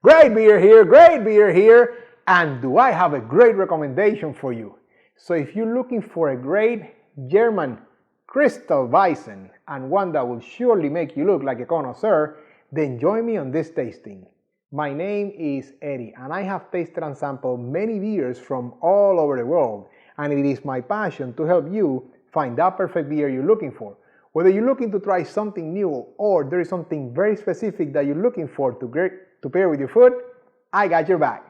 Great beer here, and do I have a great recommendation for you. So if you're looking for a great German Kristall Weizen and one that will surely make you look like a connoisseur, then join me on this tasting. My name is Eddie and I have tasted and sampled many beers from all over the world, and it is my passion to help you find that perfect beer you're looking for. Whether you're looking to try something new or there is something very specific that you're looking for to pair with your food, I got your back.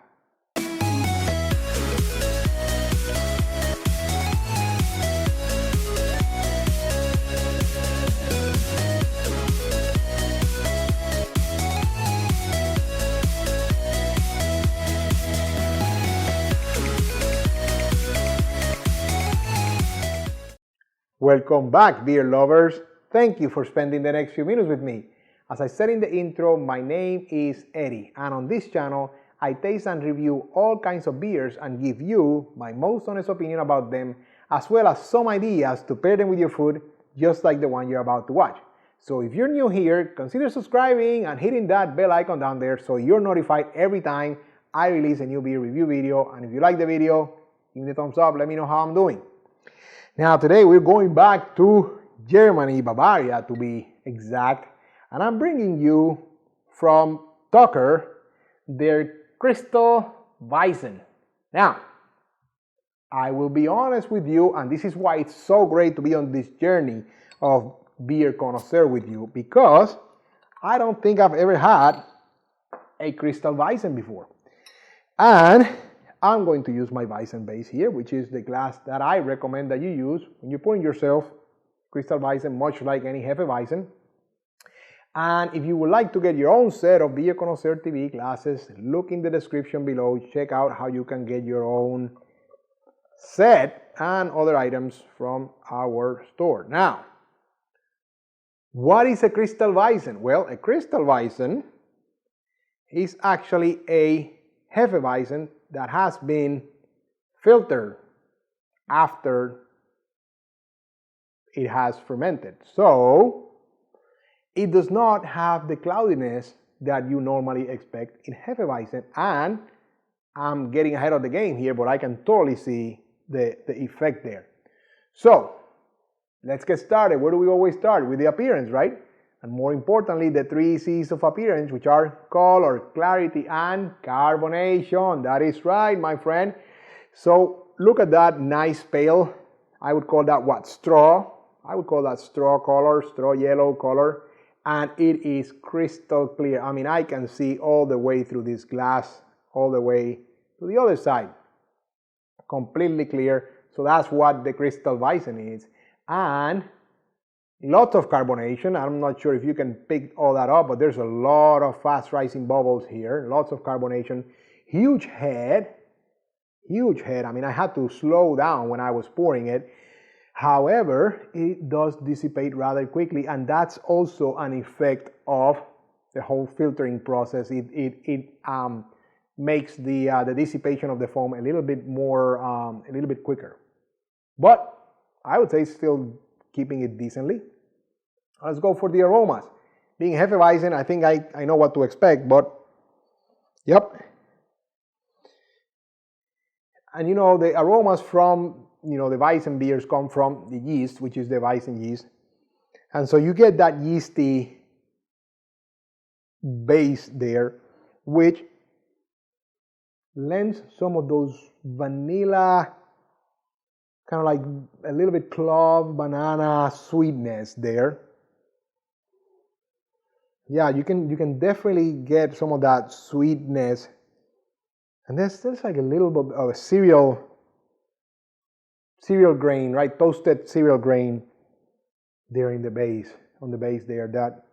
Welcome back, beer lovers. Thank you for spending the next few minutes with me. As I said in the intro, my name is Eddie, and on this channel, I taste and review all kinds of beers and give you my most honest opinion about them, as well as some ideas to pair them with your food, just like the one you're about to watch. So if you're new here, consider subscribing and hitting that bell icon down there so you're notified every time I release a new beer review video. And if you like the video, give me the thumbs up, let me know how I'm doing. Now today we're going back to Germany, Bavaria to be exact, and I'm bringing you from Tucher their Kristall Weizen. Now, I will be honest with you, and this is why it's so great to be on this journey of beer connoisseur with you, because I don't think I've ever had a Kristall Weizen before. And I'm going to use my Weizen base here, which is the glass that I recommend that you use when you're pouring yourself Kristall Weizen, much like any hefeweizen. And if you would like to get your own set of Beer Connoisseur TV glasses, look in the description below, check out how you can get your own set and other items from our store. Now, what is a Kristall Weizen? Well, a Kristall Weizen is actually a hefeweizen that has been filtered after it has fermented. So it does not have the cloudiness that you normally expect in hefeweizen, and I'm getting ahead of the game here, but I can totally see the effect there. So let's get started. Where do we always start? With the appearance, right? And more importantly, the 3 C's of appearance, which are color, clarity, and carbonation. That is right, my friend. So look at that nice pale. I would call that what? Straw. I would call that straw color, straw yellow color. And it is crystal clear. I mean, I can see all the way through this glass, all the way to the other side. Completely clear. So that's what the Kristall Weizen is. And lots of carbonation. I'm not sure if you can pick all that up, but there's a lot of fast rising bubbles here. Lots of carbonation. Huge head. Huge head. I mean, I had to slow down when I was pouring it. However, it does dissipate rather quickly, and that's also an effect of the whole filtering process. It makes the dissipation of the foam a little bit more, a little bit quicker. But I would say still keeping it decently. Let's go for the aromas. Being hefeweizen, I think I know what to expect, but yep. And you know, the aromas from, you know, the Weizen beers come from the yeast, which is the Weizen yeast. And so you get that yeasty base there, which lends some of those vanilla, kind of like a little bit clove, banana sweetness there. Yeah, you can definitely get some of that sweetness. And there's like a little bit of a cereal grain, right? Toasted cereal grain there in the base, on the base there. That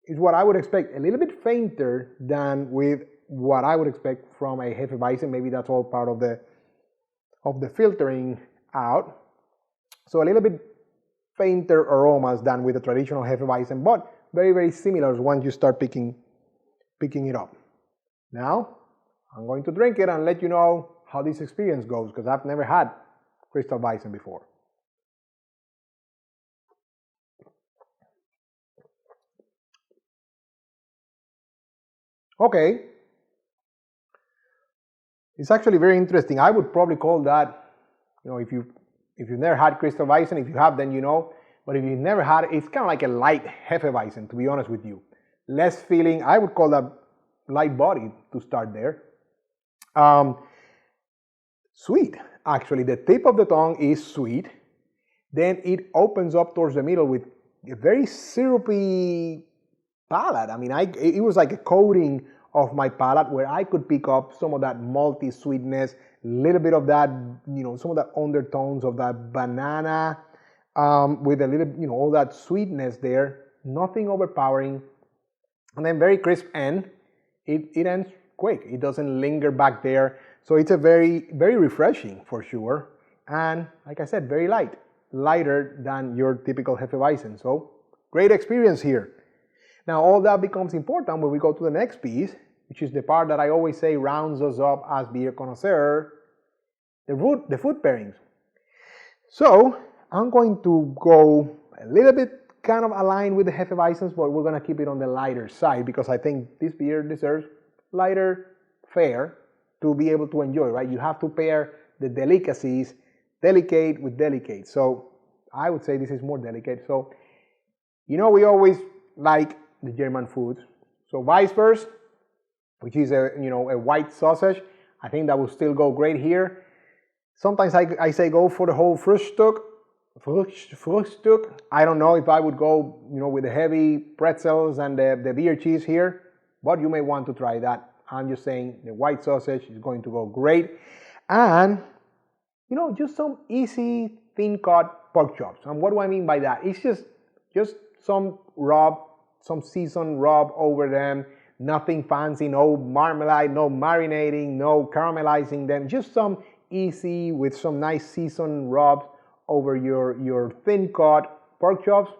is what I would expect. A little bit fainter than with what I would expect from a hefeweizen. Maybe that's all part of the filtering out. So a little bit fainter aromas than with a traditional hefeweizen, but very, very similar once you start picking it up. Now, I'm going to drink it and let you know how this experience goes, because I've never had Kristall Weizen before. Okay. It's actually very interesting. I would probably call that, if you've never had Kristall Weizen, if you have, then you know. But if you've never had it, it's kind of like a light hefeweizen, to be honest with you. Less filling. I would call that light body to start there. Sweet. Actually, the tip of the tongue is sweet. Then it opens up towards the middle with a very syrupy palate. I mean, it was like a coating of my palate where I could pick up some of that malty sweetness, a little bit of that, some of that undertones of that banana, with a little, all that sweetness there. Nothing overpowering. And then very crisp end. It ends quick. It doesn't linger back there. So it's a very, very refreshing for sure. And like I said, very light. Lighter than your typical hefeweizen. So great experience here. Now all that becomes important when we go to the next piece, which is the part that I always say rounds us up as beer connoisseur, the food pairings. So I'm going to go a little bit kind of aligned with the hefeweizens, but we're going to keep it on the lighter side because I think this beer deserves lighter fare to be able to enjoy, right? You have to pair the delicacies, delicate with delicate. So I would say this is more delicate. So, we always like the German foods. So Weisswurst, which is a white sausage, I think that will still go great here. Sometimes I say go for the whole Frühstück. I don't know if I would go, with the heavy pretzels and the beer cheese here, but you may want to try that. I'm just saying the white sausage is going to go great. And, just some easy thin cut pork chops. And what do I mean by that? It's just some rub, some seasoned rub over them. Nothing fancy, no marmalade, no marinating, no caramelizing them. Just some easy with some nice seasoned rubs over your thin cut pork chops.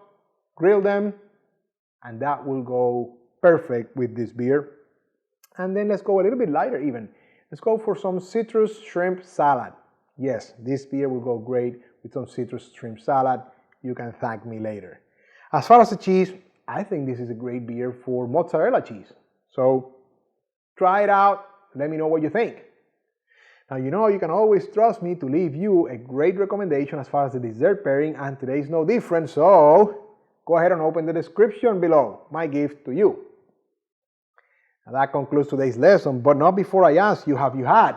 Grill them, and that will go perfect with this beer. And then let's go a little bit lighter even. Let's go for some citrus shrimp salad. Yes, this beer will go great with some citrus shrimp salad. You can thank me later. As far as the cheese, I think this is a great beer for mozzarella cheese. So try it out. Let me know what you think. Now, you can always trust me to leave you a great recommendation as far as the dessert pairing, and today is no different. So go ahead and open the description below. My gift to you. Now that concludes today's lesson, but not before I ask you, have you had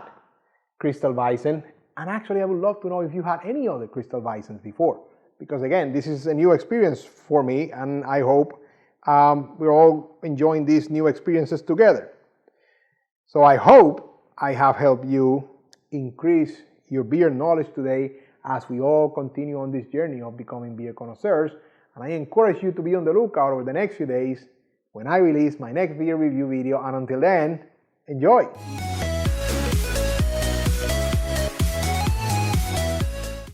Kristall Weizen? And actually, I would love to know if you had any other Kristall Weizens before. Because again, this is a new experience for me, and I hope we're all enjoying these new experiences together. So I hope I have helped you increase your beer knowledge today as we all continue on this journey of becoming beer connoisseurs. And I encourage you to be on the lookout over the next few days when I release my next beer review video. And until then, enjoy!